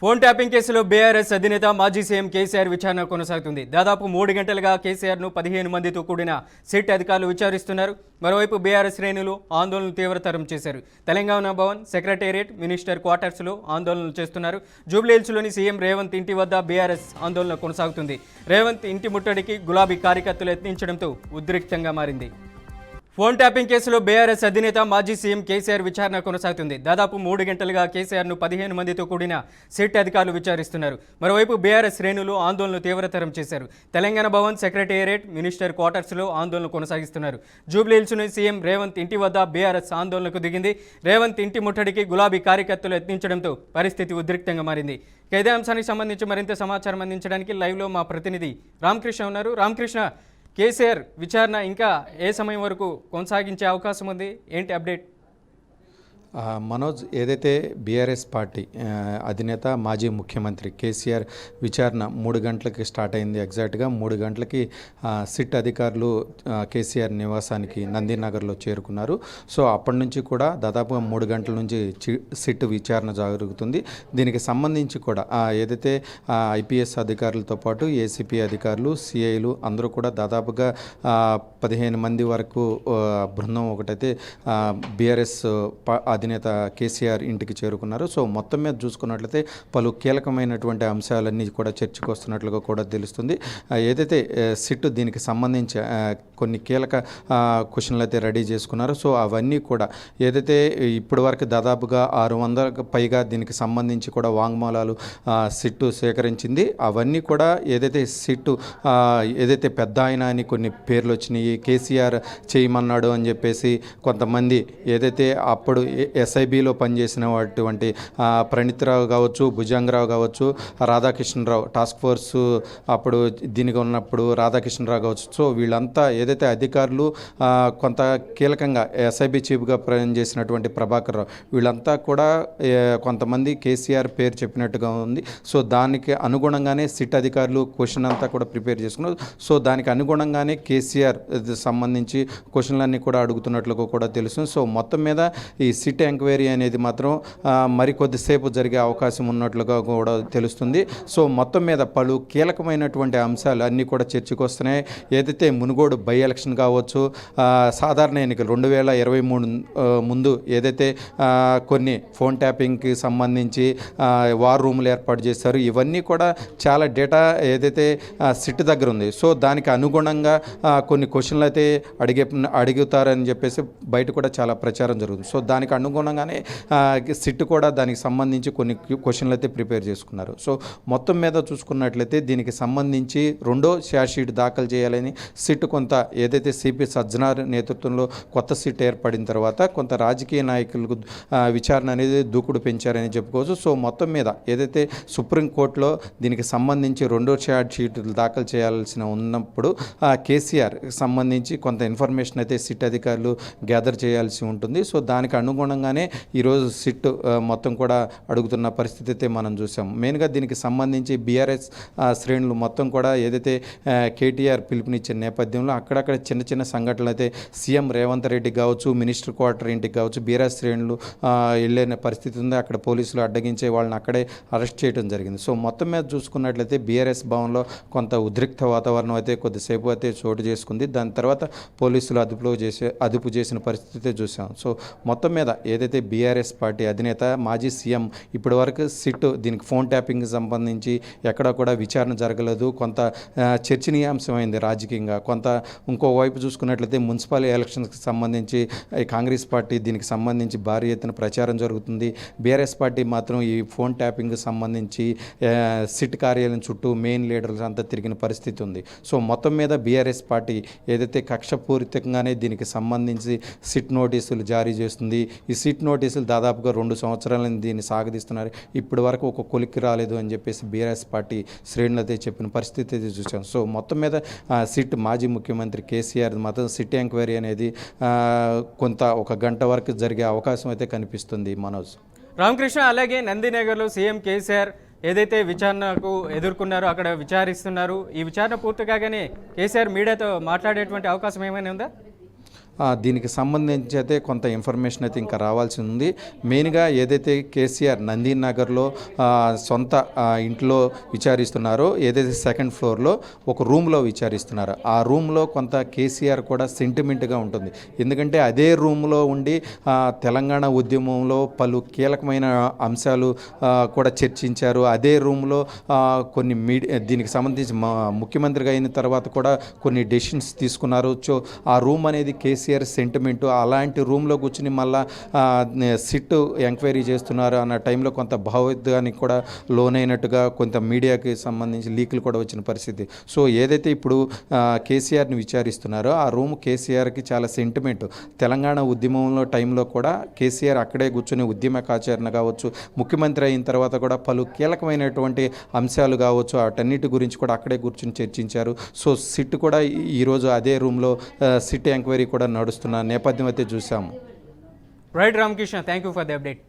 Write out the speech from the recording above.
Phone tapping కేసులో BRS అధినేత మాజీ సీఎం కేసీఆర్ విచారణ కొనసాగుతుంది. దాదాపు 3 గంటలుగా కేసీఆర్ను 15 మందితో కూడిన సిట్ అధికారులు విచారిస్తున్నారు. మరోవైపు బీఆర్ఎస్ శ్రేణులు ఆందోళనలు తీవ్రతరం చేశారు. తెలంగాణ భవన్, సెక్రటేరియట్, మినిస్టర్ క్వార్టర్స్లో ఆందోళనలు చేస్తున్నారు. జూబ్లీహిల్స్లోని సీఎం రేవంత్ ఇంటి వద్ద బీఆర్ఎస్ ఆందోళన కొనసాగుతుంది. రేవంత్ ఇంటి ముట్టడికి గులాబీ కార్యకర్తలు యత్నించడంతో ఉద్రిక్తంగా మారింది. ఫోన్ ట్యాపింగ్ కేసులో బీఆర్ఎస్ అధినేత మాజీ సీఎం కేసీఆర్ విచారణ కొనసాగుతుంది. దాదాపు 3 గంటలుగా కేసీఆర్ను 15 మందితో కూడిన సిట్ అధికారులు విచారిస్తున్నారు. మరోవైపు బీఆర్ఎస్ శ్రేణులు ఆందోళనలు తీవ్రతరం చేశారు. తెలంగాణ భవన్, సెక్రటేరియట్, మినిస్టర్ క్వార్టర్స్లో ఆందోళన కొనసాగిస్తున్నారు. జూబ్లీహిల్స్లోని సీఎం రేవంత్ ఇంటి వద్ద బీఆర్ఎస్ ఆందోళనకు దిగింది. రేవంత్ ఇంటి ముట్టడికి గులాబీ కార్యకర్తలు యత్నించడంతో పరిస్థితి ఉద్రిక్తంగా మారింది. ఇదే అంశానికి సంబంధించి మరింత సమాచారం అందించడానికి లైవ్లో మా ప్రతినిధి రామకృష్ణ ఉన్నారు. రామకృష్ణ, కేసీఆర్ విచారణ ఇంకా ఏ సమయం వరకు కొనసాగించే అవకాశం ఉంది? ఏంటి అప్డేట్? మనోజ్, ఏదైతే బీఆర్ఎస్ పార్టీ అధినేత మాజీ ముఖ్యమంత్రి కేసీఆర్ విచారణ 3 గంటలకి స్టార్ట్ అయింది. ఎగ్జాక్ట్గా 3 గంటలకి సిట్ అధికారులు కేసీఆర్ నివాసానికి నందినగర్లో చేరుకున్నారు. సో అప్పటి నుంచి కూడా దాదాపుగా 3 గంటల నుంచి సిట్ విచారణ జరుగుతుంది. దీనికి సంబంధించి కూడా ఏదైతే ఐపీఎస్ అధికారులతో పాటు ఏసీపీ అధికారులు, సిఐలు అందరూ కూడా దాదాపుగా 15 మంది వరకు బృందం ఒకటైతే బీఆర్ఎస్ అధినేత కేసీఆర్ ఇంటికి చేరుకున్నారు. సో మొత్తం మీద చూసుకున్నట్లయితే పలు కీలకమైనటువంటి అంశాలన్నీ కూడా చర్చకు వస్తున్నట్లుగా కూడా తెలుస్తుంది. ఏదైతే సిట్ దీనికి సంబంధించి కొన్ని కీలక క్వశ్చన్లు అయితే రెడీ చేసుకున్నారు. సో అవన్నీ కూడా ఏదైతే ఇప్పటి వరకు దాదాపుగా 600 పైగా దీనికి సంబంధించి కూడా వాంగ్మూలాలు సిట్టు సేకరించింది. అవన్నీ కూడా ఏదైతే సిట్టు ఏదైతే పెద్ద ఆయన అని కొన్ని పేర్లు వచ్చినాయి, కేసీఆర్ చేయమన్నాడు అని చెప్పేసి కొంతమంది ఏదైతే అప్పుడు ఎస్ఐబిలో పనిచేసినటువంటి ప్రణీత్రావు కావచ్చు, భుజంగరావు కావచ్చు, రాధాకృష్ణరావు టాస్క్ ఫోర్స్ అప్పుడు దీనికి ఉన్నప్పుడు రాధాకృష్ణరావు కావచ్చు. సో వీళ్ళంతా ఏదైతే అధికారులు కొంత కీలకంగా ఎస్ఐబి చీఫ్గా పనిచేసినటువంటి ప్రభాకర్ రావు, వీళ్ళంతా కూడా కొంతమంది కేసీఆర్ పేరు చెప్పినట్టుగా ఉంది. సో దానికి అనుగుణంగానే సిట్ అధికారులు క్వశ్చన్ అంతా కూడా ప్రిపేర్ చేసుకున్నారు. సో దానికి అనుగుణంగానే కేసీఆర్ సంబంధించి క్వశ్చన్లన్నీ కూడా అడుగుతున్నట్లుగా కూడా తెలుస్తుంది. సో మొత్తం మీద ఈ సిట్ ఎంక్వైరీ అనేది మాత్రం మరికొద్దిసేపు జరిగే అవకాశం ఉన్నట్లుగా కూడా తెలుస్తుంది. సో మొత్తం మీద పలు కీలకమైనటువంటి అంశాలు అన్నీ కూడా చర్చకు వస్తున్నాయి. ఏదైతే మునుగోడు బై ఎలక్షన్ కావచ్చు, సాధారణ ఎన్నికలు 2023 ముందు ఏదైతే కొన్ని ఫోన్ ట్యాపింగ్కి సంబంధించి వార్ రూములు ఏర్పాటు చేశారు, ఇవన్నీ కూడా చాలా డేటా ఏదైతే సిట్ దగ్గర ఉంది. సో దానికి అనుగుణంగా కొన్ని క్వశ్చన్లు అయితే అడుగుతారని చెప్పేసి బయట కూడా చాలా ప్రచారం జరుగుతుంది. సో దానికి అనుగుణంగానే సిట్ కూడా దానికి సంబంధించి కొన్ని క్వశ్చన్లు అయితే ప్రిపేర్ చేసుకున్నారు. సో మొత్తం మీద చూసుకున్నట్లయితే దీనికి సంబంధించి 2వ ఛార్జ్ షీట్ దాఖలు చేయాలని సిట్ కొంత ఏదైతే సిపి సజ్జనార్ నేతృత్వంలో కొత్త సిట్ ఏర్పడిన తర్వాత కొంత రాజకీయ నాయకులకు విచారణ అనేది దూకుడు పెంచారని చెప్పుకోవచ్చు. సో మొత్తం మీద ఏదైతే సుప్రీంకోర్టులో దీనికి సంబంధించి 2వ ఛార్జ్ షీట్లు దాఖలు చేయాల్సిన ఉన్నప్పుడు కేసీఆర్ సంబంధించి కొంత ఇన్ఫర్మేషన్ అయితే సిట్ అధికారులు గ్యాదర్ చేయాల్సి ఉంటుంది. సో దానికి అనుగుణంగానే ఈరోజు సిట్ మొత్తం కూడా అడుగుతున్న పరిస్థితి అయితే మనం చూసాం. మెయిన్గా దీనికి సంబంధించి బీఆర్ఎస్ శ్రేణులు మొత్తం కూడా ఏదైతే కేటీఆర్ పిలుపునిచ్చిన నేపథ్యంలో అక్కడక్కడ చిన్న చిన్న సంఘటనలు అయితే సీఎం రేవంత్ రెడ్డి కావచ్చు, మినిస్టర్ క్వార్టర్ ఇంటికి కావచ్చు, బీఆర్ఎస్ శ్రేణులు వెళ్ళిన పరిస్థితి ఉంది. అక్కడ పోలీసులు అడ్డగించే వాళ్ళని అక్కడే అరెస్ట్ చేయడం జరిగింది. సో మొత్తం మీద చూసుకున్నట్లయితే బీఆర్ఎస్ భవన్లో కొంత ఉద్రిక్త వాతావరణం అయితే కొద్దిసేపు అయితే చోటు చేసుకుంది. దాని తర్వాత పోలీసులు అదుపు చేసిన పరిస్థితి చూసాం. సో మొత్తం మీద ఏదైతే బీఆర్ఎస్ పార్టీ అధినేత మాజీ సీఎం ఇప్పటి వరకు సిట్ దీనికి ఫోన్ ట్యాపింగ్కి సంబంధించి ఎక్కడా కూడా విచారణ జరగలేదు. కొంత చర్చనీయాంశమైంది రాజకీయంగా. కొంత ఇంకోవైపు చూసుకున్నట్లయితే మున్సిపల్ ఎలక్షన్స్కి సంబంధించి కాంగ్రెస్ పార్టీ దీనికి సంబంధించి భారీ ఎత్తున ప్రచారం జరుగుతుంది. బీఆర్ఎస్ పార్టీ మాత్రం ఈ ఫోన్ ట్యాపింగ్కి సంబంధించి సిట్ కార్యాలయం చుట్టూ మెయిన్ లీడర్స్ అంతా తిరిగిన పరిస్థితి ఉంది. సో మొత్తం మీద బీఆర్ఎస్ పార్టీ ఏదైతే కక్షపూరితంగానే దీనికి సంబంధించి సిట్ నోటీసులు జారీ చేస్తుంది. ఈ సిట్ నోటీసులు దాదాపుగా 2 సంవత్సరాలను దీన్ని సాగదీస్తున్నారు. ఇప్పటి వరకు ఒక కొలిక్కి రాలేదు అని చెప్పేసి బీఆర్ఎస్ పార్టీ శ్రేణులు అయితే చెప్పిన పరిస్థితి అయితే చూసాం. సో మొత్తం మీద సిట్ మాజీ ముఖ్యమంత్రి కేసీఆర్ మాత్రం సిట్ ఎంక్వైరీ అనేది కొంత 1 గంట వరకు జరిగే అవకాశం అయితే కనిపిస్తుంది. మనోజ్, రామకృష్ణ, అలాగే నందినగర్లో సీఎం కేసీఆర్ ఏదైతే విచారణకు ఎదుర్కొన్నారో అక్కడ విచారిస్తున్నారు. ఈ విచారణ పూర్తి కాగానే కేసీఆర్ మీడియాతో మాట్లాడేటువంటి అవకాశం ఏమైనా ఉందా? దీనికి సంబంధించి అయితే కొంత ఇన్ఫర్మేషన్ అయితే ఇంకా రావాల్సి ఉంది. మెయిన్గా ఏదైతే కేసీఆర్ నందీనగర్లో సొంత ఇంట్లో విచారిస్తున్నారో, ఏదైతే సెకండ్ ఫ్లోర్లో ఒక రూమ్లో విచారిస్తున్నారో, ఆ రూమ్లో కొంత కేసీఆర్ కూడా సెంటిమెంట్గా ఉంటుంది. ఎందుకంటే అదే రూమ్లో ఉండి తెలంగాణ ఉద్యమంలో పలు కీలకమైన అంశాలు కూడా చర్చించారు. అదే రూమ్లో కొన్ని దీనికి సంబంధించి ముఖ్యమంత్రిగా అయిన తర్వాత కూడా కొన్ని డెసిషన్స్ తీసుకున్నారు. సో ఆ రూమ్ అనేది కేసీఆర్ సెంటిమెంటు. అలాంటి రూమ్లో కూర్చుని మళ్ళా సిట్ ఎంక్వైరీ చేస్తున్నారు అన్న టైంలో కొంత భావోద్వేగానికి కూడా లోనైనట్టుగా కొంత మీడియాకి సంబంధించి లీకులు కూడా వచ్చిన పరిస్థితి. సో ఏదైతే ఇప్పుడు కేసీఆర్ని విచారిస్తున్నారో ఆ రూమ్ కేసీఆర్కి చాలా సెంటిమెంటు. తెలంగాణ ఉద్యమంలో టైంలో కూడా కేసీఆర్ అక్కడే కూర్చొని ఉద్యమకాచరణ కావచ్చు, ముఖ్యమంత్రి అయిన తర్వాత కూడా పలు కీలకమైనటువంటి అంశాలు కావచ్చు, వాటన్నిటి గురించి కూడా అక్కడే కూర్చొని చర్చించారు. సో సిట్ కూడా ఈరోజు అదే రూమ్లో సిట్ ఎంక్వైరీ కూడా నడుస్తున్న నేపథ్యం అయితే చూసాము. Right Ramakrishna, thank you for the update.